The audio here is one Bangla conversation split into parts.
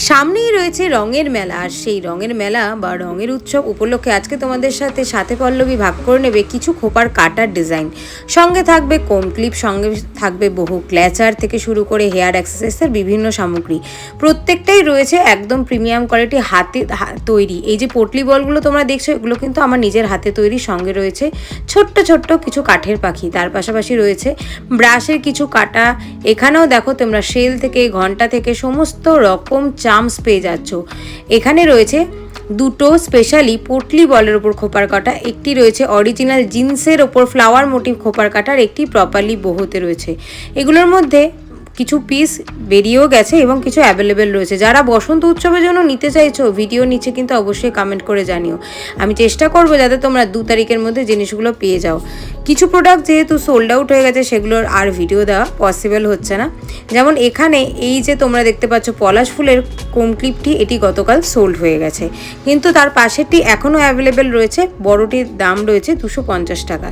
সামনেই রয়েছে রঙের মেলা, আর সেই রঙের মেলা বা রঙের উৎসব উপলক্ষে আজকে তোমাদের সাথে পল্লবী ভাগ করে নেবে কিছু খোপার কাটার ডিজাইন। সঙ্গে থাকবে কোন ক্লিপ, সঙ্গে থাকবে বহু ক্ল্যাচার থেকে শুরু করে হেয়ার অ্যাক্সেসরিজের বিভিন্ন সামগ্রী। প্রত্যেকটাই রয়েছে একদম প্রিমিয়াম কোয়ালিটি, হাতে তৈরি। এই যে পটলি বলগুলো তোমরা দেখছো, এগুলো কিন্তু আমার নিজের হাতে তৈরি। সঙ্গে রয়েছে ছোট্ট ছোট্ট কিছু কাঠের পাখি, তার পাশাপাশি রয়েছে ব্রাশের কিছু কাটা। এখানেও দেখো তোমরা শেল থেকে, ঘন্টা থেকে সমস্ত রকম চামস পেয়ে যাচ্ছ। এখানে রয়েছে দুটো স্পেশালি পটলি বলের ওপর খোপার কাটা, একটি রয়েছে অরিজিনাল জিন্সের ওপর ফ্লাওয়ার মোটিভ খোপার কাটা, আর একটি প্রপারলি বহুতে রয়েছে। এগুলোর মধ্যে কিছু পিস বেরিয়েও গেছে এবং কিছু অ্যাভেলেবেল রয়েছে। যারা বসন্ত উৎসবের জন্য নিতে চাইছো, ভিডিও নিচে কিন্তু অবশ্যই কমেন্ট করে জানিও। আমি চেষ্টা করবো যাতে তোমরা 2 তারিখের মধ্যে জিনিসগুলো পেয়ে যাও। কিছু প্রোডাক্ট যেহেতু সোল্ড আউট হয়ে গেছে, সেগুলোর আর ভিডিও দেওয়া পসিবল হচ্ছে না। যেমন এখানে এই যে তোমরা দেখতে পাচ্ছ পলাশ ফুলের কোম ক্লিপটি, এটি গতকাল সোল্ড হয়ে গেছে, কিন্তু তার পাশেরটি এখনও অ্যাভেলেবেল রয়েছে। বড়টির দাম রয়েছে 250 টাকা।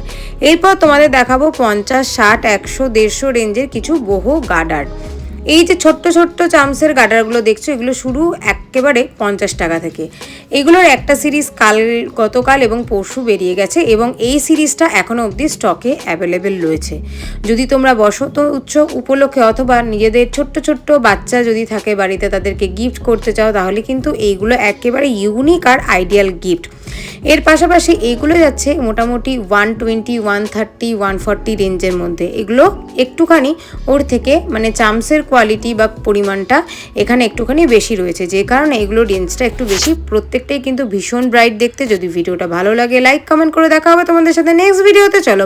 এরপর তোমাদের দেখাবো 50, 60, 100, 150 রেঞ্জের কিছু বহু গার্ডার। এই যে ছোট্ট ছোট্ট চামসের গার্ডারগুলো দেখছো, এগুলো শুরু একেবারে 50 টাকা থেকে। এগুলোর একটা সিরিজ গতকাল এবং পরশু বেরিয়ে গেছে এবং এই সিরিজটা এখনও অবধি স্টকে অ্যাভেলেবেল রয়েছে। যদি তোমরা বসন্ত উৎসব উপলক্ষে অথবা নিজেদের ছোট্ট ছোট্ট বাচ্চা যদি থাকে বাড়িতে, তাদেরকে গিফট করতে চাও, তাহলে কিন্তু এইগুলো একেবারে ইউনিক আর আইডিয়াল গিফট। এর পাশাপাশি এইগুলো যাচ্ছে মোটামুটি 120, 130, 140 রেঞ্জের মধ্যে। এগুলো একটুখানি ওর থেকে মানে চামসের কোয়ালিটি বা পরিমাণটা এখানে একটুখানি বেশি রয়েছে, যে কারণে এগুলো রেঞ্জটা একটু বেশি। প্রত্যেকটাই কিন্তু ভীষণ ব্রাইট দেখতে। যদি ভিডিওটা ভালো লাগে লাইক কমেন্ট করে দেখা হবে তোমাদের সাথে নেক্সট ভিডিওতে। চলো।